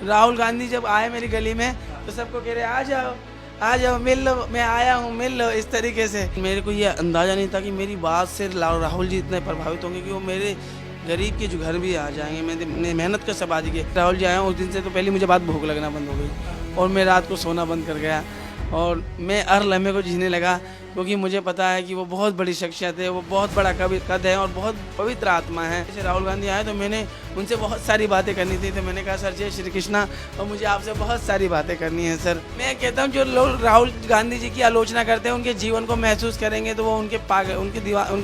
राहुल गांधी जब आए मेरी गली में तो सबको कह रहे आ जाओ मिल लो, मैं आया हूँ मिल लो, इस तरीके से। मेरे को ये अंदाज़ा नहीं था कि मेरी बात से राहुल जी इतने प्रभावित होंगे कि वो मेरे गरीब के जो घर भी आ जाएंगे। मैंने मेहनत कर सब आज की राहुल जी आए उस दिन से तो पहले मुझे बात भूख लगना बंद हो गई और मैं रात को सोना बंद कर गया और मैं हर लम्हे को जीने लगा, क्योंकि मुझे पता है कि वो बहुत बड़ी शख्सियत है, वो बहुत बड़ा कद है और बहुत पवित्र आत्मा है। जैसे राहुल गांधी आए तो मैंने उनसे बहुत सारी बातें करनी थी, तो मैंने कहा सर जय श्री कृष्णा और मुझे आपसे बहुत सारी बातें करनी है सर। मैं कहता हूँ जो लोग राहुल गांधी जी की आलोचना करते हैं उनके जीवन को महसूस करेंगे तो वो उनके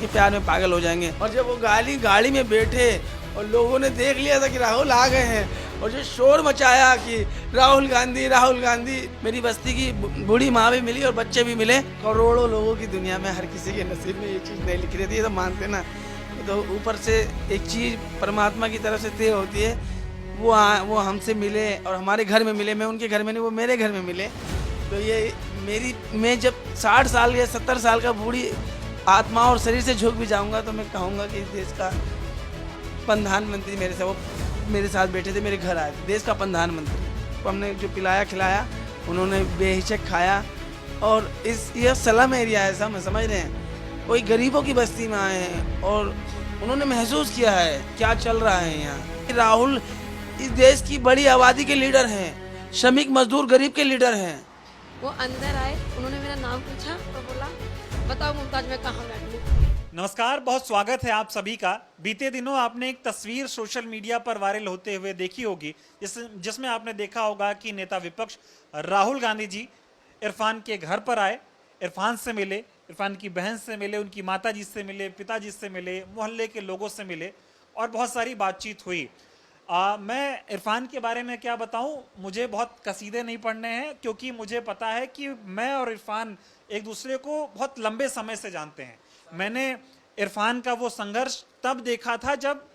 प्यार में पागल हो जाएंगे। और जब वो गाड़ी में बैठे और लोगों ने देख लिया था कि राहुल आ गए हैं और जो शोर मचाया कि राहुल गांधी, मेरी बस्ती की बूढ़ी माँ भी मिली और बच्चे भी मिले। करोड़ों लोगों की दुनिया में हर किसी के नसीब में ये चीज़ नहीं लिखी रहती है, तो मानते ना। तो ऊपर से एक चीज़ परमात्मा की तरफ से तय होती है, वो हमसे मिले और हमारे घर में मिले। मैं उनके घर में नहीं, वो मेरे घर में मिले। तो ये मैं जब 60 साल या 70 साल का बूढ़ी आत्मा और शरीर से झुक भी जाऊँगा तो मैं कहूँगा कि देश का प्रधानमंत्री मेरे साथ बैठे थे, मेरे घर आए थे, देश का प्रधानमंत्री। तो हमने जो पिलाया खिलाया, उन्होंने बेहिचक खाया। और यह स्लम एरिया है, सब समझ रहे हैं, कोई गरीबों की बस्ती में आए हैं और उन्होंने महसूस किया है क्या चल रहा है यहाँ। राहुल इस देश की बड़ी आबादी के लीडर हैं, श्रमिक मजदूर गरीब के लीडर हैं। वो अंदर आए, उन्होंने मेरा नाम पूछा तो बोला बताओ मुमताज मैं कहाँ बैठूं। नमस्कार, बहुत स्वागत है आप सभी का। बीते दिनों आपने एक तस्वीर सोशल मीडिया पर वायरल होते हुए देखी होगी, जिसमें आपने देखा होगा कि नेता विपक्ष राहुल गांधी जी इरफान के घर पर आए, इरफान से मिले, इरफान की बहन से मिले, उनकी माताजी से मिले, पिताजी से मिले, मोहल्ले के लोगों से मिले और बहुत सारी बातचीत हुई। मैं इरफान के बारे में क्या बताऊं, मुझे बहुत कसीदे नहीं पढ़ने हैं, क्योंकि मुझे पता है कि मैं और इरफान एक दूसरे को बहुत लंबे समय से जानते हैं। मैंने इरफान का वो संघर्ष तब देखा था जब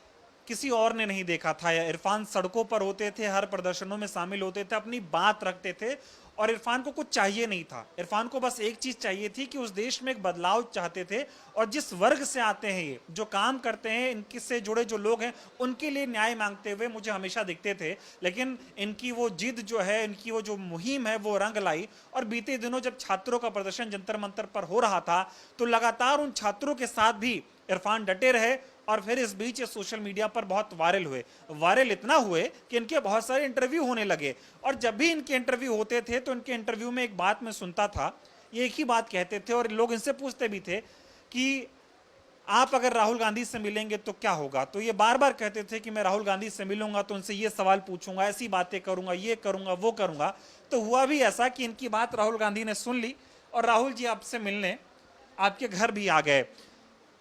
किसी और ने नहीं देखा था। या इरफान सड़कों पर होते थे, हर प्रदर्शनों में शामिल होते थे, अपनी बात रखते थे और इरफान को कुछ चाहिए नहीं था। इरफान को बस एक चीज चाहिए थी कि उस देश में एक बदलाव चाहते थे और जिस वर्ग से आते हैं, ये जो काम करते हैं, इनके से जुड़े जो लोग हैं, उनके लिए न्याय मांगते हुए मुझे हमेशा दिखते थे। लेकिन इनकी वो जिद जो है, इनकी वो जो मुहिम है, वो रंग लाई। और बीते दिनों जब छात्रों का प्रदर्शन जंतर मंतर पर हो रहा था तो लगातार उन छात्रों के साथ भी इरफान डटे रहे और फिर इस बीच ये सोशल मीडिया पर बहुत वायरल इतना हुए कि इनके बहुत सारे इंटरव्यू होने लगे। और जब भी इनके इंटरव्यू होते थे तो इनके इंटरव्यू में एक बात मैं सुनता था, ये एक ही बात कहते थे और लोग इनसे पूछते भी थे कि आप अगर राहुल गांधी से मिलेंगे तो क्या होगा। तो ये बार बार कहते थे कि मैं राहुल गांधी से मिलूंगा तो उनसे ये सवाल पूछूंगा, ऐसी बातें करूंगा, ये करूंगा, वो करूंगा। तो हुआ भी ऐसा कि इनकी बात राहुल गांधी ने सुन ली और राहुल जी आपसे मिलने आपके घर भी आ गए।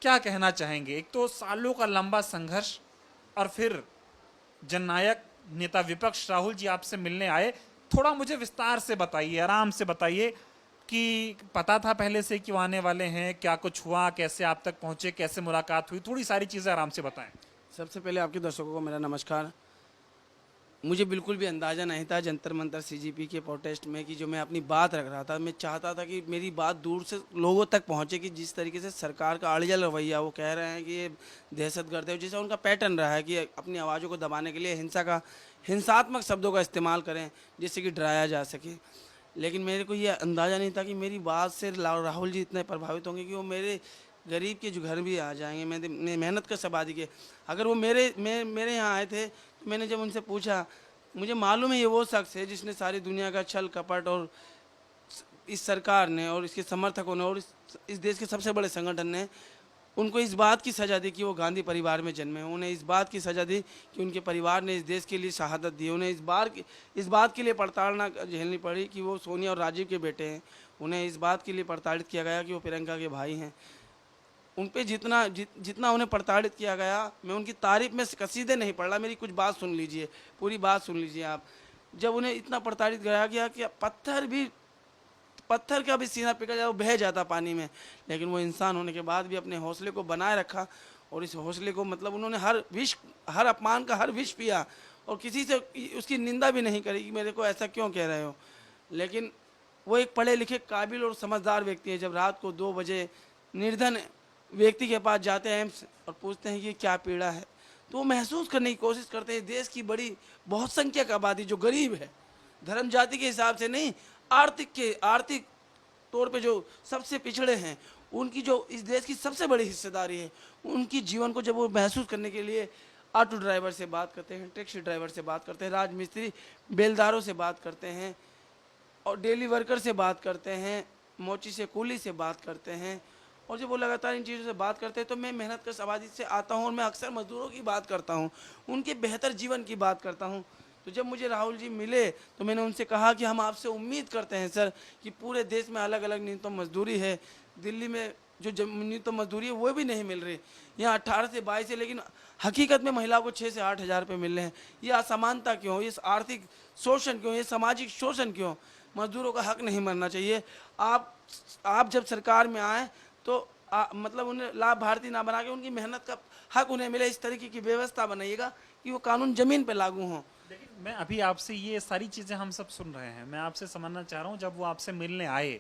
क्या कहना चाहेंगे? एक तो सालों का लंबा संघर्ष और फिर जननायक नेता विपक्ष राहुल जी आपसे मिलने आए। थोड़ा मुझे विस्तार से बताइए, आराम से बताइए कि पता था पहले से कि वो आने वाले हैं, क्या कुछ हुआ, कैसे आप तक पहुंचे, कैसे मुलाकात हुई, थोड़ी सारी चीज़ें आराम से बताएं। सबसे पहले आपके दर्शकों को मेरा नमस्कार। मुझे बिल्कुल भी अंदाज़ा नहीं था जंतर मंतर सीजीपी के प्रोटेस्ट में कि जो मैं अपनी बात रख रहा था, मैं चाहता था कि मेरी बात दूर से लोगों तक पहुंचे कि जिस तरीके से सरकार का अड़ियल रवैया, वो कह रहे हैं कि ये दहशतगर्द है, जैसा उनका पैटर्न रहा है कि अपनी आवाज़ों को दबाने के लिए हिंसात्मक शब्दों का इस्तेमाल करें जिससे कि डराया जा सके। लेकिन मेरे को ये अंदाज़ा नहीं था कि मेरी बात से राहुल जी इतने प्रभावित होंगे कि वो मेरे गरीब के जो घर भी आ जाएंगे। मैंने मेहनत कर सब आदि के, अगर वो मेरे यहाँ आए थे तो मैंने जब उनसे पूछा, मुझे मालूम है ये वो शख्स है जिसने सारी दुनिया का छल कपट और इस सरकार ने और इसके समर्थकों ने और इस देश के सबसे बड़े संगठन ने उनको इस बात की सज़ा दी कि वो गांधी परिवार में जन्मे। उन्हें इस बात की सज़ा दी कि उनके परिवार ने इस देश के लिए शहादत दी। उन्हें इस बात के लिए प्रताड़ना झेलनी पड़ी कि वो सोनिया और राजीव के बेटे हैं। उन्हें इस बात के लिए प्रताड़ित किया गया कि वो प्रियंका के भाई हैं। उन पे जितना उन्हें प्रताड़ित किया गया, मैं उनकी तारीफ में कसीदे नहीं पढ़ रहा, मेरी कुछ बात सुन लीजिए, पूरी बात सुन लीजिए आप। जब उन्हें इतना प्रताड़ित कराया गया कि पत्थर का भी सीना पिघल जाए, वो बह जाता पानी में, लेकिन वो इंसान होने के बाद भी अपने हौसले को बनाए रखा। और इस हौसले को मतलब उन्होंने हर अपमान का हर विष पिया और किसी से उसकी निंदा भी नहीं करी कि मेरे को ऐसा क्यों कह रहे हो। लेकिन वो एक पढ़े लिखे काबिल और समझदार व्यक्ति है। जब रात को 2 बजे निर्धन व्यक्ति के पास जाते हैं एम्स और पूछते हैं कि क्या पीड़ा है, तो वो महसूस करने की कोशिश करते हैं देश की बड़ी बहुसंख्यक आबादी जो गरीब है, धर्म जाति के हिसाब से नहीं, आर्थिक तौर पे जो सबसे पिछड़े हैं, उनकी जो इस देश की सबसे बड़ी हिस्सेदारी है, उनकी जीवन को जब वो महसूस करने के लिए ऑटो ड्राइवर से बात करते हैं, टैक्सी ड्राइवर से बात करते हैं, राजमिस्त्री बेलदारों से बात करते हैं और डेली वर्कर से बात करते हैं, मोची से कूली से बात करते हैं। और जब वो लगातार इन चीज़ों से बात करते हैं तो मैं मेहनत कश आबादी से आता हूँ और मैं अक्सर मजदूरों की बात करता हूँ, उनके बेहतर जीवन की बात करता हूँ। तो जब मुझे राहुल जी मिले तो मैंने उनसे कहा कि हम आपसे उम्मीद करते हैं सर कि पूरे देश में अलग अलग न्यूनतम मजदूरी है, दिल्ली में जो न्यूनतम मजदूरी है वो भी नहीं मिल रही, यहाँ 18 से 22 है, लेकिन हकीकत में महिलाओं को 6 से 8 हज़ार रुपये मिल रहे हैं। ये असमानता क्यों, ये आर्थिक शोषण क्यों, ये सामाजिक शोषण क्यों? मजदूरों का हक नहीं मरना चाहिए। आप जब सरकार में आए तो मतलब उन्हें लाभार्थी ना बना के उनकी मेहनत का हक उन्हें मिले, इस तरीके की व्यवस्था बनाइएगा कि वो कानून ज़मीन पर लागू हों। लेकिन मैं अभी आपसे ये सारी चीज़ें हम सब सुन रहे हैं, मैं आपसे समझना चाह रहा हूँ, जब वो आपसे मिलने आए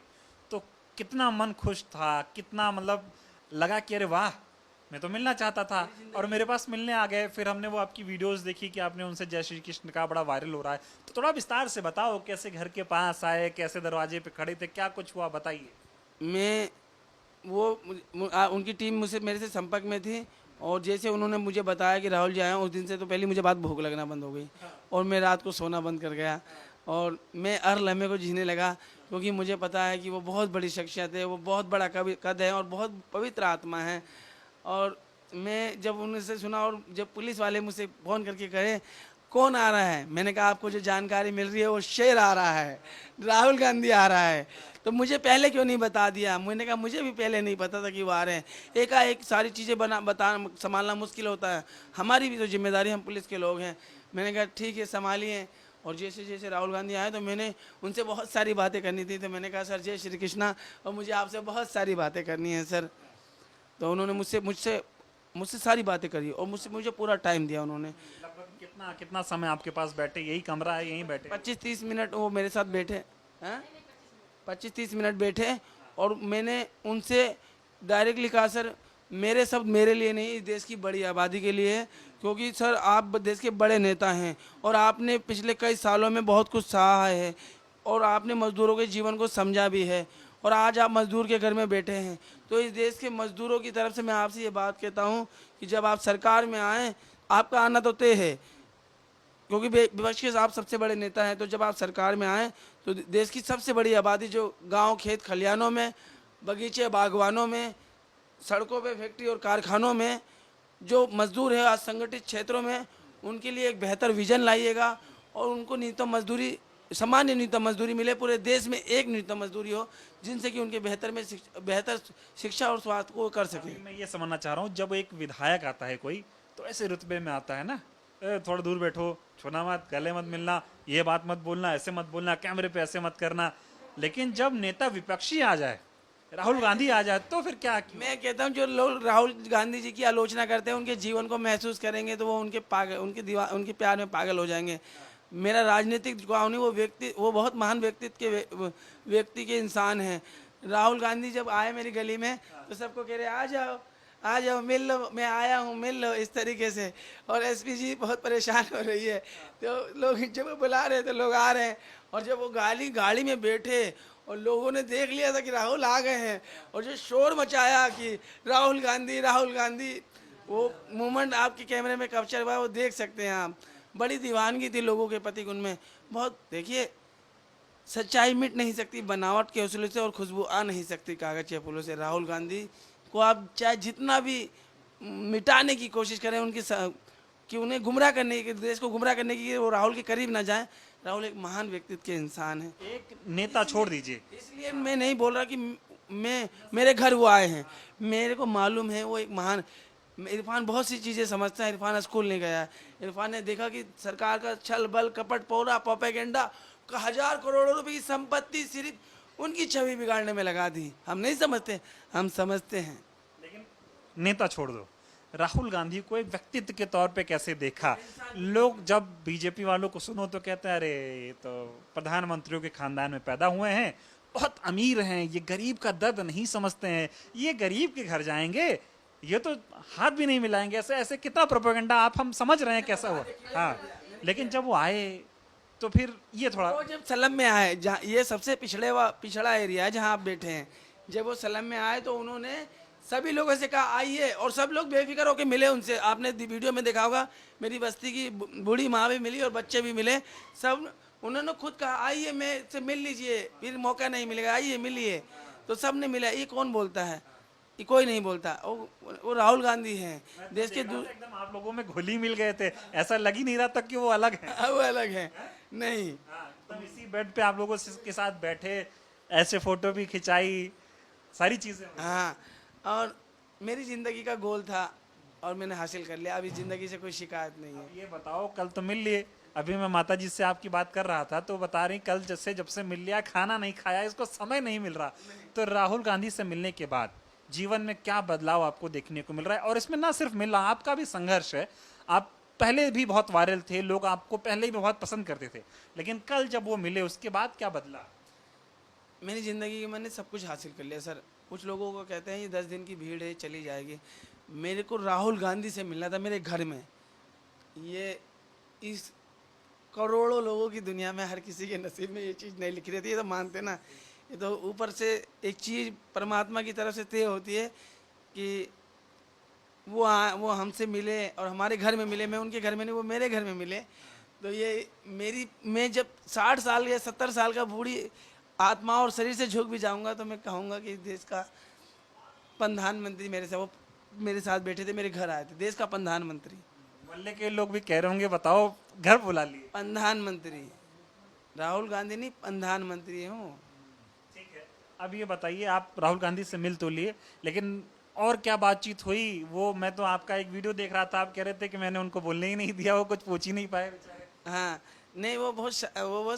तो कितना मन खुश था, कितना मतलब लगा कि अरे वाह मैं तो मिलना चाहता था और मेरे पास मिलने आ गए। फिर हमने वो आपकी वीडियोस देखी कि आपने उनसे जय श्री कृष्ण का बड़ा वायरल हो रहा है, तो थोड़ा विस्तार से बताओ, कैसे घर के पास आए, कैसे दरवाजे पे खड़े थे, क्या कुछ हुआ, बताइए। मैं उनकी टीम मेरे से संपर्क में थी और जैसे उन्होंने मुझे बताया कि राहुल जी आए, उस दिन से तो पहले मुझे बात भूख लगना बंद हो गई और मैं रात को सोना बंद कर गया और मैं हर लम्हे को जीने लगा, क्योंकि मुझे पता है कि वो बहुत बड़ी शख्सियत है, वो बहुत बड़ा कद है और बहुत पवित्र आत्मा है। और मैं जब उनसे सुना और जब पुलिस वाले मुझसे फ़ोन करके कहे कौन आ रहा है, मैंने कहा आपको जो जानकारी मिल रही है वो शेर आ रहा है, राहुल गांधी आ रहा है, तो मुझे पहले क्यों नहीं बता दिया? मैंने कहा मुझे भी पहले नहीं पता था कि वो आ रहे हैं। एकाएक सारी चीज़ें संभालना मुश्किल होता है, हमारी भी तो जिम्मेदारी, हम पुलिस के लोग हैं। मैंने कहा ठीक है संभालिए। और जैसे जैसे राहुल गांधी आए तो मैंने उनसे बहुत सारी बातें करनी थी, तो मैंने कहा सर जय श्री कृष्णा और मुझे आपसे बहुत सारी बातें करनी है सर। तो उन्होंने मुझसे सारी बातें करी और मुझे पूरा टाइम दिया उन्होंने। लगभग कितना समय आपके पास बैठे? यही कमरा है, यहीं बैठे? 25-30 मिनट वो मेरे साथ बैठे हैं, 25-30 मिनट बैठे और मैंने उनसे डायरेक्टली कहा सर मेरे शब्द मेरे लिए नहीं, इस देश की बड़ी आबादी के लिए है, क्योंकि सर आप देश के बड़े नेता हैं और आपने पिछले कई सालों में बहुत कुछ सहा है और आपने मजदूरों के जीवन को समझा भी है और आज आप मजदूर के घर में बैठे हैं। तो इस देश के मजदूरों की तरफ से मैं आपसे ये बात कहता हूँ कि जब आप सरकार में आएँ, आपका आना तो तय है क्योंकि विपक्ष के आप सबसे बड़े नेता हैं, तो जब आप सरकार में आएँ तो देश की सबसे बड़ी आबादी जो गाँव खेत खलिहानों में, बगीचे बागवानों में, सड़कों पे, फैक्ट्री और कारखानों में जो मजदूर है असंगठित क्षेत्रों में, उनके लिए एक बेहतर विजन लाइएगा और उनको न्यूनतम मजदूरी, सामान्य न्यूनतम मजदूरी मिले, पूरे देश में एक न्यूनतम मजदूरी हो जिनसे कि उनके बेहतर शिक्षा और स्वास्थ्य को कर सके। मैं ये समझना चाह रहा हूँ, जब एक विधायक आता है कोई तो ऐसे रुतबे में आता है ना, थोड़ा दूर बैठो, छूना मत, गले मत मिलना, ये बात मत बोलना, ऐसे मत बोलना, कैमरे पे ऐसे मत करना। लेकिन जब नेता विपक्षी आ जाए, राहुल गांधी आ जाए, तो फिर क्या? मैं कहता हूँ जो लोग राहुल गांधी जी की आलोचना करते हैं उनके जीवन को महसूस करेंगे तो वो उनके प्यार में पागल हो जाएंगे। मेरा राजनीतिक झुकाव नहीं, वो बहुत महान व्यक्ति के इंसान हैं। राहुल गांधी जब आए मेरी गली में तो सबको कह रहे आ जाओ मिल लो, मैं आया हूँ मिल लो, इस तरीके से। और एसपी जी बहुत परेशान हो रही है, तो लोग जब वो बुला रहे तो लोग आ रहे हैं। और जब वो गाड़ी में बैठे और लोगों ने देख लिया था कि राहुल आ गए हैं और जो शोर मचाया कि राहुल गांधी, वो मूवमेंट आपके कैमरे में कैप्चर हुआ, वो देख सकते हैं आप। बड़ी दीवानगी थी लोगों के प्रति उनमें बहुत। देखिए सच्चाई मिट नहीं सकती बनावट के हौसले से और खुशबू आ नहीं सकती कागज के फूलों से। राहुल गांधी को आप चाहे जितना भी मिटाने की कोशिश करें कि उन्हें गुमराह करने की, देश को गुमराह करने की, वो राहुल के करीब ना जाएं। राहुल एक महान व्यक्तित्व के इंसान है। एक नेता छोड़ दीजिए, इसलिए मैं नहीं बोल रहा कि मेरे घर वो आए हैं, मेरे को मालूम है वो एक महान। इरफान बहुत सी चीज़ें समझता है, इरफान स्कूल नहीं गया। इरफान ने देखा कि सरकार का छल बल कपट पोरा प्रोपेगेंडा का 1000 करोड़ रुपए की संपत्ति सिर्फ उनकी छवि बिगाड़ने में लगा दी। हम नहीं समझते, हम समझते हैं। लेकिन नेता छोड़ दो, राहुल गांधी को एक व्यक्तित्व के तौर पे कैसे देखा? लोग जब बीजेपी वालों को सुनो तो कहते हैं अरे ये तो प्रधानमंत्रियों के खानदान में पैदा हुए हैं, बहुत अमीर हैं, ये गरीब का दर्द नहीं समझते हैं, ये गरीब के घर जाएंगे, ये तो हाथ भी नहीं मिलाएंगे, ऐसे ऐसे कितना प्रोपेगेंडा आप, हम समझ रहे हैं कैसा हुआ। हाँ, लेकिन जब वो आए तो फिर ये थोड़ा वो जब सलम में आए, जहाँ ये सबसे पिछड़ा एरिया है जहाँ आप बैठे हैं, जब वो सलम में आए तो उन्होंने सभी लोगों से कहा आइए, और सब लोग बेफिक्र होकर मिले उनसे। आपने वीडियो में देखा होगा, मेरी बस्ती की बूढ़ी माँ भी मिली और बच्चे भी मिले, सब उन्होंने खुद कहा आइए मैं से मिल लीजिए, फिर मौका नहीं मिलेगा, आइए मिलिए। तो सब ने मिला। ये कौन बोलता है? ये कोई नहीं बोलता। वो राहुल गांधी हैं देश के एकदम आप लोगों में घुली मिल गए थे, ऐसा लग ही नहीं रहा तक कि वो अलग है। वो अलग है नहीं। तब इसी बेड पे आप लोगों के साथ बैठे, ऐसे फोटो भी खिंचाई, सारी चीजें। हाँ, और मेरी ज़िंदगी का गोल था और मैंने हासिल कर लिया। अभी ज़िंदगी से कोई शिकायत नहीं है। ये बताओ, कल तो मिल लिए, अभी मैं माता जी से आपकी बात कर रहा था तो बता रही कल जब से मिल लिया, खाना नहीं खाया, इसको समय नहीं मिल रहा। तो राहुल गांधी से मिलने के बाद जीवन में क्या बदलाव आपको देखने को मिल रहा है? और इसमें ना सिर्फ मिलना, आपका भी संघर्ष है। आप पहले भी बहुत वायरल थे, लोग आपको पहले भी बहुत पसंद करते थे, लेकिन कल जब वो मिले उसके बाद क्या बदला? मेरी ज़िंदगी में मैंने सब कुछ हासिल कर लिया सर। कुछ लोगों को कहते हैं ये 10 दिन की भीड़ है, चली जाएगी। मेरे को राहुल गांधी से मिलना था मेरे घर में। ये इस करोड़ों लोगों की दुनिया में हर किसी के नसीब में ये चीज़ नहीं लिखी रहती, ये तो मानते ना। ये तो ऊपर से एक चीज़ परमात्मा की तरफ से तय होती है कि वो हमसे मिले और हमारे घर में मिले। मैं उनके घर में नहीं, वो मेरे घर में मिले। तो ये मैं जब 60 साल या 70 साल का बूढ़ी आत्मा और शरीर से झुक भी जाऊंगा तो मैं कहूँगा कि देश का प्रधानमंत्री वो मेरे साथ बैठे थे, मेरे घर आए थे। देश का प्रधानमंत्री, मोहल्ले के लोग भी कह रहे होंगे बताओ घर बुला लिए। प्रधानमंत्री राहुल गांधी नहीं, प्रधानमंत्री हूँ। ठीक है, अब ये बताइए, आप राहुल गांधी से मिल तो लिए, लेकिन और क्या बातचीत हुई? वो मैं तो आपका एक वीडियो देख रहा था, आप कह रहे थे कि मैंने उनको बोलने ही नहीं दिया, वो कुछ पूछ ही नहीं पाए बेचारे। हाँ, नहीं, वो बहुत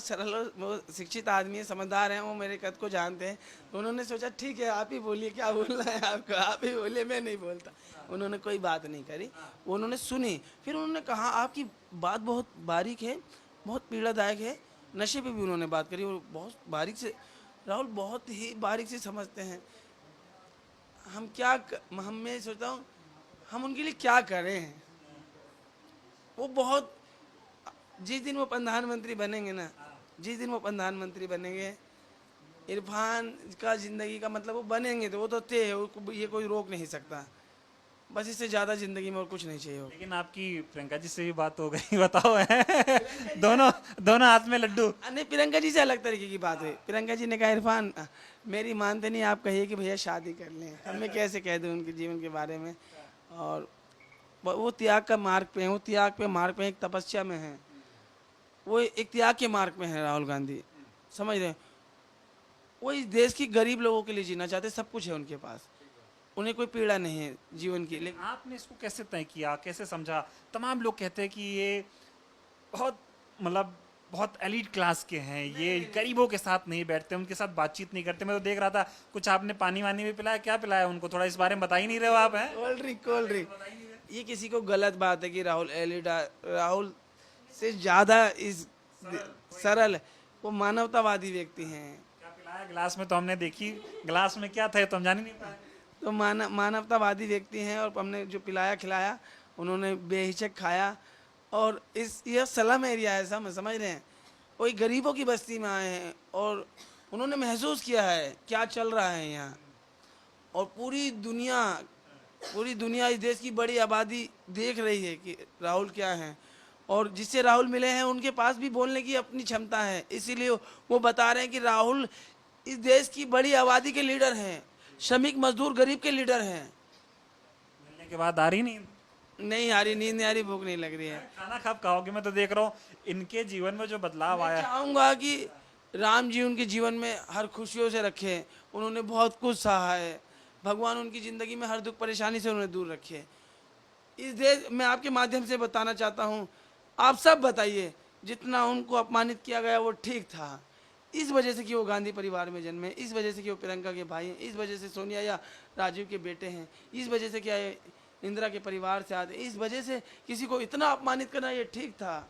सरल और वो शिक्षित आदमी है, समझदार हैं, वो मेरे कद को जानते हैं। तो उन्होंने सोचा ठीक है आप ही बोलिए, क्या बोलना है आपको, आप ही बोलिए, मैं नहीं बोलता। उन्होंने कोई बात नहीं करी, उन्होंने सुनी। फिर उन्होंने कहा आपकी बात बहुत बारीक है, बहुत पीड़ादायक है। नशे पे भी उन्होंने बात करी, और बहुत बारीक से, राहुल बहुत ही बारीक से समझते हैं। मैं सोचता हूँ हम उनके लिए क्या करें। वो बहुत, जिस दिन वो प्रधानमंत्री बनेंगे ना, जिस दिन वो प्रधानमंत्री बनेंगे, इरफान का ज़िंदगी का मतलब वो बनेंगे तो वो तो तय है, ये कोई रोक नहीं सकता। बस इससे ज़्यादा ज़िंदगी में और कुछ नहीं चाहिए। लेकिन आपकी प्रियंका जी से भी बात हो गई, बताओ है दोनों हाथ में लड्डू। नहीं, प्रियंका जी से अलग तरीके की बात हुई। प्रियंका जी ने कहा इरफान मेरी मानते नहीं, आप कहिए कि भैया शादी कर लें। अब मैं कैसे कह दूँ उनके जीवन के बारे में। और वो त्याग का मार्ग पे हैं, वो त्याग पे मार्ग पे एक तपस्या में हैं, वो एक त्याग के मार्ग में है राहुल गांधी, समझ रहे हैं। वो इस देश की गरीब लोगों के लिए जीना चाहते, सब कुछ है उनके पास, उन्हें कोई पीड़ा नहीं है जीवन की। लेकिन आपने इसको कैसे तय किया, कैसे समझा? तमाम लोग कहते हैं कि ये बहुत मतलब बहुत एलीट क्लास के हैं, ये गरीबों के साथ नहीं बैठते, उनके साथ बातचीत नहीं करते। मैं तो देख रहा था कुछ आपने पानी वानी भी पिलाया, क्या पिलाया उनको? थोड़ा इस बारे में बता ही नहीं रहे हो आप। हैं कोल्ड ड्रिंक ये किसी को गलत बात है कि राहुल एलीट, राहुल से ज़्यादा इस सरल, वो मानवतावादी व्यक्ति हैं। क्या पिलाया गिलास में? तो हमने देखी गिलास में क्या था ये तो हम जान ही नहीं पाए। तो मानवतावादी व्यक्ति हैं, और हमने जो पिलाया खिलाया उन्होंने बेहिचक खाया। और यह सलम एरिया है, समझ रहे हैं, वही गरीबों की बस्ती में आए हैं और उन्होंने महसूस किया है क्या चल रहा है यहाँ। और पूरी दुनिया इस देश की बड़ी आबादी देख रही है कि राहुल क्या हैं, और जिससे राहुल मिले हैं उनके पास भी बोलने की अपनी क्षमता है। इसीलिए वो बता रहे हैं कि राहुल इस देश की बड़ी आबादी के लीडर हैं, श्रमिक मजदूर गरीब के लीडर हैं। मिलने के बाद आ रही नहीं आ रही नींद, नहीं आ रही, भूख नहीं लग रही है। खाना कब खाओगे? मैं तो देख रहा हूँ इनके जीवन में जो बदलाव आया है। चाहूँगा कि राम जी उनके जीवन में हर खुशियों से रखे, उन्होंने बहुत कुछ सहा है। भगवान उनकी ज़िंदगी में हर दुख परेशानी से उन्हें दूर रखे। इस देश मैं आपके माध्यम से बताना चाहता हूँ, आप सब बताइए जितना उनको अपमानित किया गया वो ठीक था। इस वजह से कि वो गांधी परिवार में जन्मे, इस वजह से कि वो प्रियंका के भाई हैं, इस वजह से सोनिया या राजीव के बेटे हैं, इस वजह से क्या इंदिरा के परिवार से आते, इस वजह से किसी को इतना अपमानित करना ये ठीक था।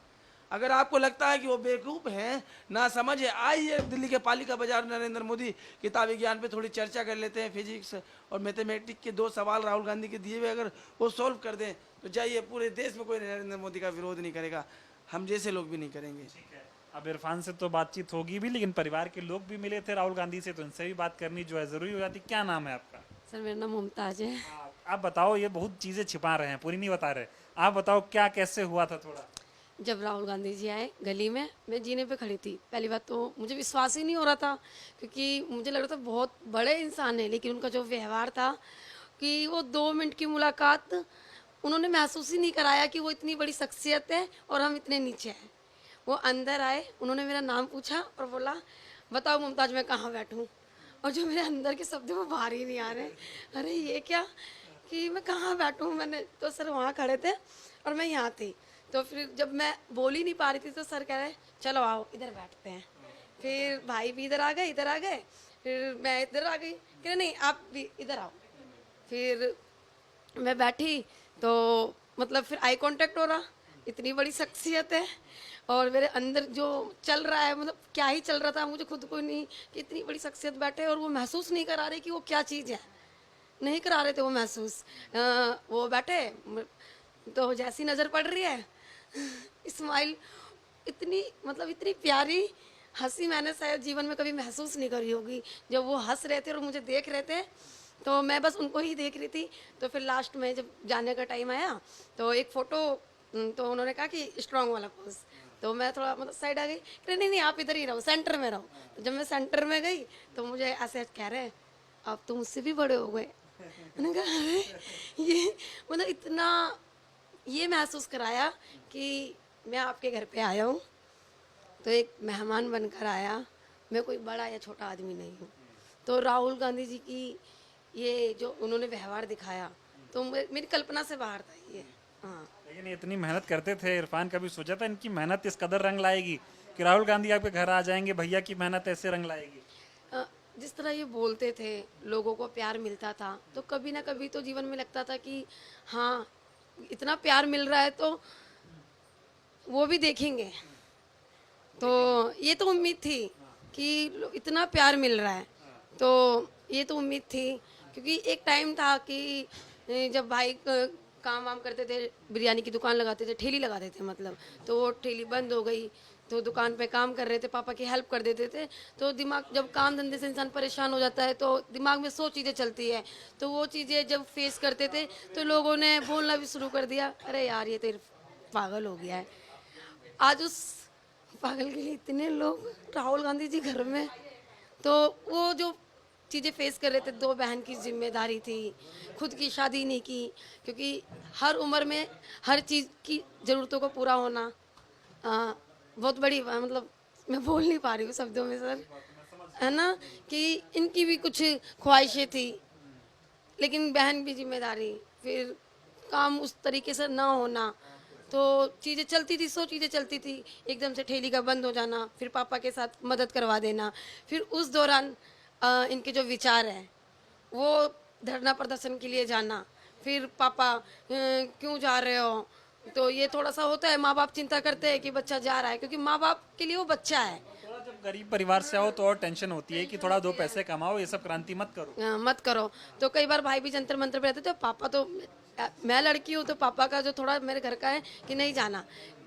अगर आपको लगता है कि वो बेवकूफ़ हैं, ना समझ है, आइए दिल्ली के पालिका बाजार नरेंद्र मोदी किताबी विज्ञान पे थोड़ी चर्चा कर लेते हैं। फिजिक्स और मैथमेटिक्स के 2 सवाल राहुल गांधी के दिए हुए अगर वो सॉल्व कर दें तो जाइए, पूरे देश में कोई नरेंद्र मोदी का विरोध नहीं करेगा, हम जैसे लोग भी नहीं करेंगे। अब इरफान से तो बातचीत होगी भी, लेकिन परिवार के लोग भी मिले थे राहुल गांधी से, तो उनसे भी बात करनी जो है जरूरी हो जाती। क्या नाम है आपका? सर मेरा नाम मुमताज है। आप बताओ, ये बहुत चीजें छिपा रहे हैं, पूरी नहीं बता रहे। आप बताओ क्या कैसे हुआ था थोड़ा। जब राहुल गांधी जी आए गली में, मैं जीने पे खड़ी थी। पहली बात तो मुझे विश्वास ही नहीं हो रहा था, क्योंकि मुझे लग रहा था बहुत बड़े इंसान है, लेकिन उनका जो व्यवहार था कि वो 2 मिनट की मुलाकात उन्होंने महसूस ही नहीं कराया कि वो इतनी बड़ी शख्सियत है और हम इतने नीचे हैं। वो अंदर आए, उन्होंने मेरा नाम पूछा और बोला बताओ मुमताज मैं कहाँ बैठूँ। और जो मेरे अंदर के शब्द वो बाहर ही नहीं आ रहे। अरे ये क्या कि मैं कहाँ बैठूँ। मैंने तो सर वहाँ खड़े थे और मैं यहाँ थी, तो फिर जब मैं बोल ही नहीं पा रही थी तो सर कह रहे चलो आओ इधर बैठते हैं। फिर भाई भी इधर आ गए, फिर मैं इधर आ गई, कह रहे नहीं आप भी इधर आओ। फिर मैं बैठी तो मतलब फिर आई कांटेक्ट हो रहा, इतनी बड़ी शख्सियत है और मेरे अंदर जो चल रहा है, मतलब क्या ही चल रहा था मुझे खुद को नहीं, कि इतनी बड़ी शख्सियत बैठे और वो महसूस नहीं करा रहे कि वो क्या चीज़ है, नहीं करा रहे थे वो महसूस। वो बैठे तो जैसी नज़र पड़ रही है स्माइल, इतनी मतलब इतनी प्यारी हंसी मैंने शायद जीवन में कभी महसूस नहीं करी होगी। जब वो हंस रहे थे और मुझे देख रहे थे तो मैं बस उनको ही देख रही थी। तो फिर लास्ट में जब जाने का टाइम आया तो एक फ़ोटो, तो उन्होंने कहा कि स्ट्रांग वाला पोज, तो मैं थोड़ा मतलब साइड आ गई, कह नहीं आप इधर ही रहो, सेंटर में रहो। तो जब मैं सेंटर में गई तो मुझे ऐसे कह रहे अब तो मुझसे भी बड़े हो गए। मैंने कहा अरे ये मतलब इतना ये महसूस कराया कि मैं आपके घर पे आया हूँ तो एक मेहमान बनकर आया, मैं कोई बड़ा या छोटा आदमी नहीं हूँ। तो राहुल गांधी जी की ये जो उन्होंने व्यवहार दिखाया तो मेरी कल्पना से बाहर था ये। हाँ, लेकिन ये इतनी मेहनत करते थे, इरफान कभी सोचा था इनकी मेहनत इस कदर रंग लाएगी कि राहुल गांधी आपके घर आ जाएंगे, भैया की मेहनत ऐसे रंग लाएगी? जिस तरह ये बोलते थे, लोगों को प्यार मिलता था, तो कभी ना कभी तो जीवन में लगता था कि हाँ इतना प्यार मिल रहा है तो वो भी देखेंगे। तो ये तो उम्मीद थी कि इतना प्यार मिल रहा है, तो ये तो उम्मीद थी। क्योंकि एक टाइम था कि जब भाई काम वाम करते थे, बिरयानी की दुकान लगाते थे, ठेली लगाते थे मतलब, तो वो ठेली बंद हो गई, तो दुकान पे काम कर रहे थे, पापा की हेल्प कर देते थे। तो दिमाग, जब काम धंधे से इंसान परेशान हो जाता है तो दिमाग में 100 चीज़ें चलती है, तो वो चीज़ें जब फेस करते थे तो लोगों ने बोलना भी शुरू कर दिया, अरे यार ये तो पागल हो गया है। आज उस पागल के लिए इतने लोग राहुल गांधी जी घर में, तो वो जो चीज़ें फेस कर रहे थे, 2 बहन की जिम्मेदारी थी, खुद की शादी नहीं की, क्योंकि हर उम्र में हर चीज़ की ज़रूरतों को पूरा होना बहुत बड़ी मतलब मैं बोल नहीं पा रही हूँ शब्दों में सर, है ना, कि इनकी भी कुछ ख्वाहिशें थी, लेकिन बहन भी जिम्मेदारी, फिर काम उस तरीके से ना होना, तो चीज़ें चलती थी, 100 चीज़ें चलती थी, एकदम से ठेली का बंद हो जाना, फिर पापा के साथ मदद करवा देना, फिर उस दौरान इनके जो विचार हैं वो धरना प्रदर्शन के लिए जाना, फिर पापा क्यों जा रहे हो, तो ये थोड़ा सा होता है, माँ बाप चिंता करते हैं कि बच्चा जा रहा है, क्योंकि माँ बाप के लिए वो बच्चा है। थोड़ा जब गरीब परिवार से आओ तो और टेंशन होती है कि थोड़ा 2 पैसे कमाओ, ये सब क्रांति मत करो। मत करो। तो कई बार भाई भी जंतर मंतर पे रहते थे, पापा तो मैं लड़की हूँ तो पापा का जो थोड़ा मेरे घर का है कि नहीं जाना,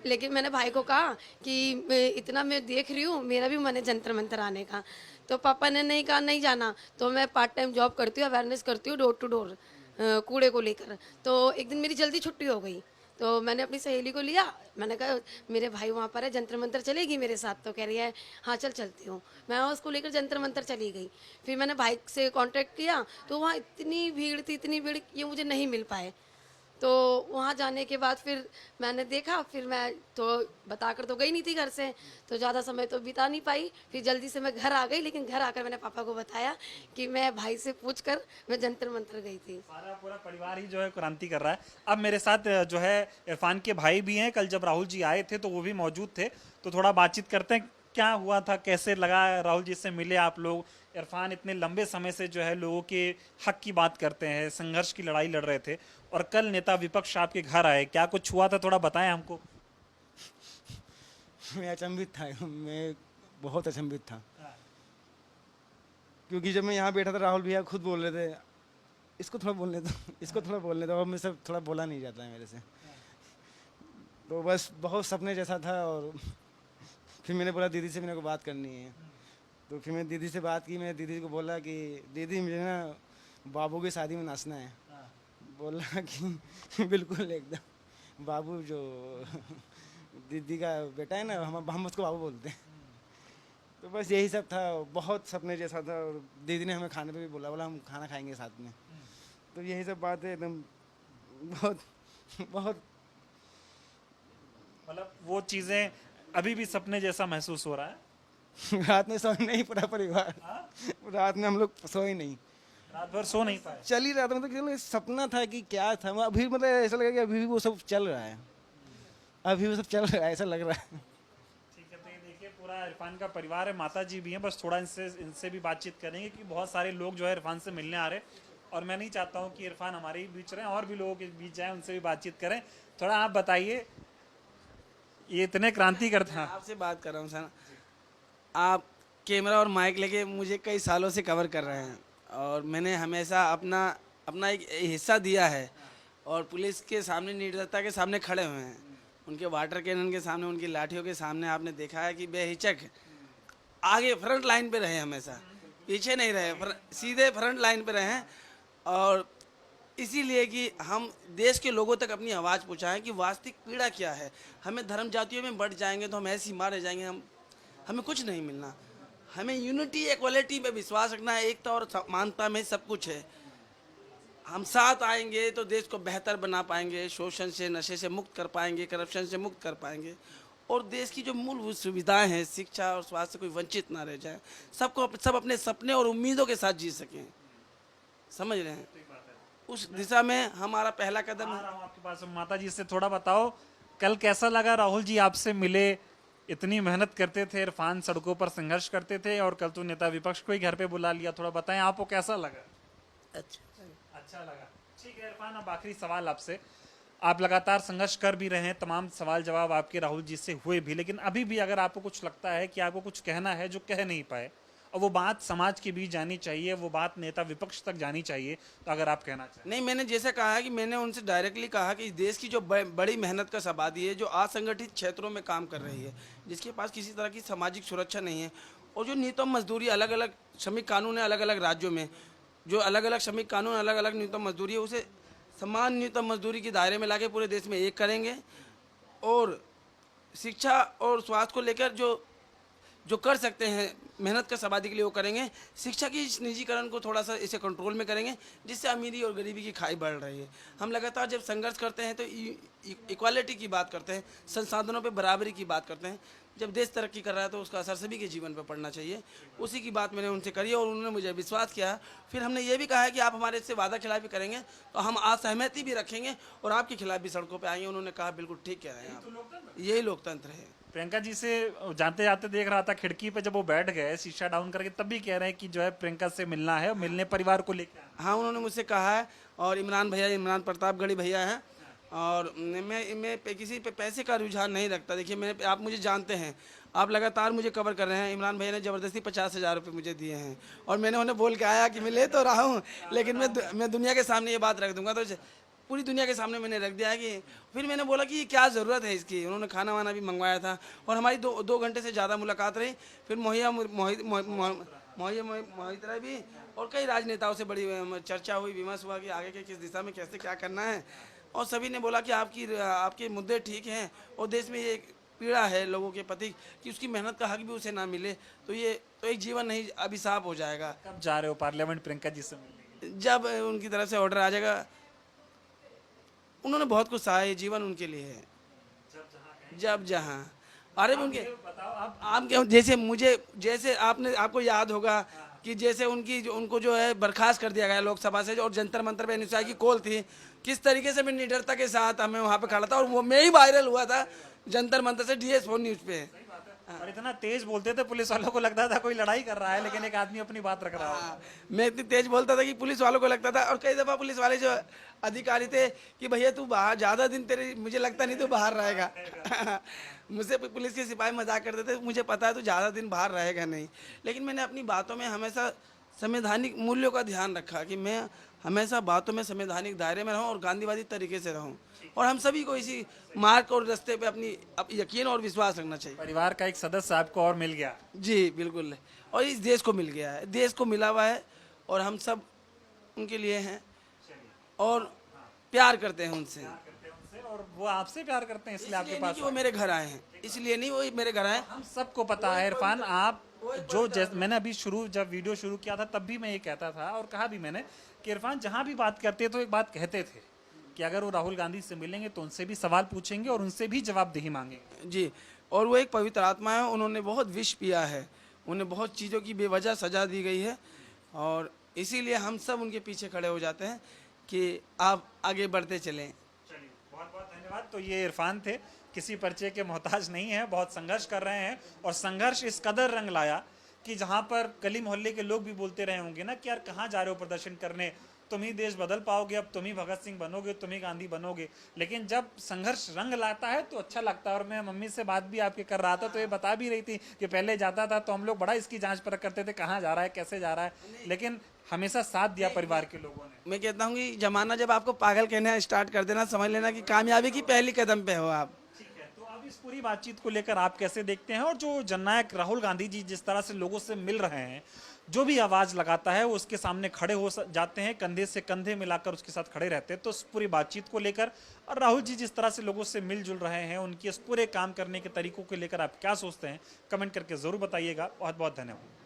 लेकिन मैंने भाई को कहा कि इतना मैं देख रही हूँ, मेरा भी मन है जंतर मंतर आने का, तो पापा ने नहीं कहा नहीं जाना। तो मैं पार्ट टाइम जॉब करती हूँ, अवेयरनेस करती हूँ डोर टू डोर कूड़े को लेकर। तो एक दिन मेरी जल्दी छुट्टी हो गई, तो मैंने अपनी सहेली को लिया, मैंने कहा मेरे भाई वहाँ पर है, जंतर मंतर चलेगी मेरे साथ, तो कह रही है हाँ चल चलती हूँ। मैं उसको लेकर जंतर मंतर चली गई। फिर मैंने भाई से कांटेक्ट किया तो वहाँ इतनी भीड़ थी, इतनी भीड़, ये मुझे नहीं मिल पाए। तो वहाँ जाने के बाद फिर मैंने देखा, फिर मैं तो बताकर तो गई नहीं थी घर से, तो ज़्यादा समय तो बिता नहीं पाई, फिर जल्दी से मैं घर आ गई। लेकिन घर आकर मैंने पापा को बताया कि मैं भाई से पूछकर मैं जंतर मंतर गई थी। सारा पूरा परिवार ही जो है क्रांति कर रहा है। अब मेरे साथ जो है इरफान के भाई भी हैं, कल जब राहुल जी आए थे तो वो भी मौजूद थे, तो थोड़ा बातचीत करते हैं, क्या हुआ था, कैसे लगा राहुल जी से मिले आप लोग। इरफान इतने लंबे समय से जो है लोगों के हक की बात करते हैं, संघर्ष की लड़ाई लड़ रहे थे, और कल नेता विपक्ष आपके घर आए, क्या कुछ हुआ था, थोड़ा बताएं हमको। मैं अचंभित था, मैं बहुत अचंभित था, क्योंकि जब मैं यहाँ बैठा था राहुल भैया खुद बोल रहे थे इसको थोड़ा बोलने दो, इसको थोड़ा बोलने दो, और मैं सब थोड़ा बोला नहीं जाता है मेरे से। तो बस बहुत सपने जैसा था। और फिर मैंने बोला दीदी से मेरे को बात करनी है। तो फिर मैंने दीदी से बात की। मैंने दीदी को बोला कि दीदी मुझे ना बाबू की शादी में नाचना है। बोला कि बिल्कुल एकदम। बाबू जो दीदी का बेटा है ना, हम उसको बाबू बोलते हैं। तो बस यही सब था, बहुत सपने जैसा था। और दीदी ने हमें खाने पे भी बोला हम खाना खाएंगे साथ में। तो यही सब बात है, एकदम बहुत बहुत मतलब वो चीजें अभी भी सपने जैसा महसूस हो रहा है। रात में सोए नहीं पूरा परिवार। रात में हम लोग सोए नहीं, रात भर सो नहीं पाए। चल ही रहा था। मतलब कि सपना था कि क्या था, अभी मतलब ऐसा लगा कि अभी भी वो सब चल रहा है, अभी वो सब चल रहा है, ऐसा लग रहा है। ठीक है, तो ये देखिए पूरा इरफान का परिवार है, माता जी भी हैं। बस थोड़ा इनसे भी बातचीत करेंगे कि बहुत सारे लोग जो है इरफान से मिलने आ रहे हैं, और मैं नहीं चाहता हूँ कि इरफान हमारे ही बीच रहें, और भी लोगों के बीच जाएं, उनसे भी बातचीत करें। थोड़ा आप बताइए, ये इतने क्रांति करते हैं। आपसे बात कर रहा हूँ सर। आप कैमरा और माइक लेके मुझे कई सालों से कवर कर रहे हैं, और मैंने हमेशा अपना एक हिस्सा दिया है, और पुलिस के सामने, निर्दयता के सामने खड़े हुए हैं। उनके वाटर कैनन के सामने, उनकी लाठियों के सामने आपने देखा है कि बेहिचक आगे फ्रंट लाइन पे रहे, हमेशा पीछे नहीं रहे, सीधे फ्रंट लाइन पे रहे। और इसीलिए कि हम देश के लोगों तक अपनी आवाज़ पहुँचाएं कि वास्तविक पीड़ा क्या है। हमें धर्म जातियों में बढ़ जाएंगे तो हम ऐसे ही मारे जाएंगे, हमें कुछ नहीं मिलना। हमें यूनिटी इक्वलिटी पे विश्वास रखना है, एकता और समानता में सब कुछ है। हम साथ आएंगे तो देश को बेहतर बना पाएंगे, शोषण से, नशे से मुक्त कर पाएंगे, करप्शन से मुक्त कर पाएंगे, और देश की जो मूलभूत सुविधाएं हैं, शिक्षा और स्वास्थ्य से कोई वंचित ना रह जाए, सब अपने सपने और उम्मीदों के साथ जी सकें। समझ रहे हैं? उस दिशा में हमारा पहला कदम आ रहा हूं आपके पास। माता जी से थोड़ा बताओ, कल कैसा लगा? राहुल जी आपसे मिले, इतनी मेहनत करते थे, इरफान सड़कों पर संघर्ष करते थे, और कल तो नेता विपक्ष को ही घर पे बुला लिया। थोड़ा बताएं आपको कैसा लगा? अच्छा लगा। ठीक है इरफान, अब आखिरी सवाल आपसे। आप लगातार संघर्ष कर भी रहे हैं, तमाम सवाल जवाब आपके राहुल जी से हुए भी, लेकिन अभी भी अगर आपको कुछ लगता है कि आपको कुछ कहना है जो कह नहीं पाए, और वो बात समाज के बीच जानी चाहिए, वो बात नेता विपक्ष तक जानी चाहिए, तो अगर आप कहना चाहें। नहीं, मैंने जैसे कहा है कि मैंने उनसे डायरेक्टली कहा कि देश की जो बड़ी मेहनत का आबादी है, जो असंगठित क्षेत्रों में काम कर रही है, जिसके पास किसी तरह की सामाजिक सुरक्षा नहीं है, और जो न्यूनतम मजदूरी, अलग अलग श्रमिक कानून है अलग अलग राज्यों में, जो अलग अलग श्रमिक कानून, अलग अलग न्यूनतम मजदूरी है, उसे समान न्यूनतम मजदूरी के दायरे में लाके पूरे देश में एक करेंगे। और शिक्षा और स्वास्थ्य को लेकर जो कर सकते हैं मेहनत का आबादी के लिए, वो करेंगे। शिक्षा की इस निजीकरण को थोड़ा सा इसे कंट्रोल में करेंगे, जिससे अमीरी और गरीबी की खाई बढ़ रही है। हम लगातार जब संघर्ष करते हैं तो इक्वालिटी की बात करते हैं, संसाधनों पे बराबरी की बात करते हैं। जब देश तरक्की कर रहा है तो उसका असर सभी के जीवन पर पड़ना चाहिए। उसी की बात मैंने उनसे करी, और उन्होंने मुझे विश्वास किया। फिर हमने ये भी कहा है कि आप हमारे से वादा खिलाफी करेंगे तो हम असहमति भी रखेंगे, और आपके खिलाफ भी सड़कों पर आएंगे। उन्होंने कहा बिल्कुल ठीक कह रहे हैं आप, यही लोकतंत्र है। प्रियंका जी से जाते जाते देख रहा था खिड़की पे, जब वो बैठ गए शीशा डाउन करके, तब भी कह रहे हैं कि जो है प्रियंका से मिलना है, मिलने परिवार को लेकर आना। हाँ, उन्होंने मुझसे कहा है। और इमरान प्रतापगढ़ी भैया हैं। और मैं किसी पे पैसे का रुझान नहीं रखता। देखिए, आप मुझे जानते हैं, आप लगातार मुझे कवर कर रहे हैं। इमरान भैया ने ज़बरदस्ती 50,000 रुपये मुझे दिए हैं, और मैंने उन्हें बोल के आया कि मैं ले तो रहा हूँ, लेकिन मैं दुनिया के सामने ये बात रख दूंगा। तो पूरी दुनिया के सामने मैंने रख दिया है कि फिर मैंने बोला कि क्या ज़रूरत है इसकी। उन्होंने खाना वाना भी मंगवाया था, और हमारी दो घंटे से ज़्यादा मुलाकात रही। फिर मोहितरा भी और कई राजनेताओं से बड़ी चर्चा हुई, विमर्श हुआ कि आगे के किस दिशा में कैसे क्या करना है। और सभी ने बोला कि आपके मुद्दे ठीक हैं, और देश में ये पीड़ा है लोगों के प्रति कि उसकी मेहनत का हक भी उसे ना मिले, तो ये तो एक जीवन नहीं अभिशाप हो जाएगा। कब जा रहे हो पार्लियामेंट प्रियंका जी से मिलने? जब उनकी तरफ से ऑर्डर आ जाएगा। उन्होंने बहुत कुछ सहा, ये जीवन उनके लिए है। जब जहाँ अरे भी उनके आप जैसे आपको याद होगा कि जैसे उनको जो है बर्खास्त कर दिया गया लोकसभा से, और जंतर मंतर पे अनिश्चितता की कॉल थी, किस तरीके से मैं निडरता के साथ हमें वहाँ पे खड़ा था, और वो मैं ही वायरल हुआ था जंतर मंतर से DS4 न्यूज़ पे। और इतना तेज बोलते थे पुलिस वालों को लगता था कोई लड़ाई कर रहा है, लेकिन एक आदमी अपनी बात रख रहा है। हाँ, मैं इतनी तेज बोलता था कि पुलिस वालों को लगता था, और कई दफ़ा पुलिस वाले जो अधिकारी थे कि भैया तू बाहर ज़्यादा दिन तेरे, मुझे लगता नहीं तू बाहर रहेगा। मुझसे पुलिस के सिपाही मजाक करते थे, मुझे पता है तू ज़्यादा दिन बाहर रहेगा नहीं। लेकिन मैंने अपनी बातों में हमेशा संवैधानिक मूल्यों का ध्यान रखा कि मैं हमेशा बातों में संवैधानिक दायरे में रहूं और गांधीवादी तरीके से रहूं, और हम सभी को इसी मार्ग और रास्ते पे अपनी यकीन और विश्वास रखना चाहिए। परिवार का एक सदस्य आपको और मिल गया। जी बिल्कुल, और इस देश को मिल गया है, देश को मिला हुआ है, और हम सब उनके लिए हैं और प्यार करते हैं उनसे। और वो आपसे प्यार करते हैं, इसलिए आपके इसलिए पास नहीं कि वो मेरे घर आए हैं, इसलिए नहीं वो मेरे घर आए। हम सबको पता है इरफान, आप मैंने अभी जब वीडियो शुरू किया था तब भी मैं ये कहता था और कहा भी मैंने कि इरफान जहाँ भी बात करते तो एक बात कहते थे कि अगर वो राहुल गांधी से मिलेंगे तो उनसे भी सवाल पूछेंगे और उनसे भी जवाबदेही मांगेंगे। जी, और वो एक पवित्र आत्मा है, उन्होंने बहुत विष पिया है, उन्हें बहुत चीज़ों की बेवजह सजा दी गई है, और इसीलिए हम सब उनके पीछे खड़े हो जाते हैं कि आप आगे बढ़ते चलें। चलिए, बहुत बहुत धन्यवाद। तो ये इरफान थे, किसी परिचय के मोहताज नहीं है, बहुत संघर्ष कर रहे हैं, और संघर्ष इस कदर रंग लाया कि जहाँ पर गली मोहल्ले के लोग भी बोलते रहे होंगे ना कि यार कहाँ जा रहे हो प्रदर्शन करने, तुम ही देश बदल पाओगे, अब तुम ही भगत सिंह बनोगे, तुम ही गांधी बनोगे। लेकिन जब संघर्ष रंग लाता है तो अच्छा लगता है। और मैं मम्मी से बात भी आपके कर रहा था तो ये बता भी रही थी कि पहले जाता था तो हम लोग बड़ा इसकी जांच परख करते थे, कहाँ जा रहा है, कैसे जा रहा है, लेकिन हमेशा साथ दिया परिवार के लोगों ने। मैं कहता हूँ कि जमाना जब आपको पागल कहना स्टार्ट कर देना, समझ लेना कि कामयाबी की पहली कदम पे हो आप। ठीक है, तो अब इस पूरी बातचीत को लेकर आप कैसे देखते हैं, और जो जननायक राहुल गांधी जी जिस तरह से लोगों से मिल रहे हैं, जो भी आवाज लगाता है वो उसके सामने खड़े हो जाते हैं, कंधे से कंधे मिलाकर उसके साथ खड़े रहते हैं, तो इस पूरी बातचीत को लेकर और राहुल जी जिस तरह से लोगों से मिलजुल रहे हैं, उनके इस पूरे काम करने के तरीकों को लेकर आप क्या सोचते हैं, कमेंट करके जरूर बताइएगा। बहुत बहुत धन्यवाद।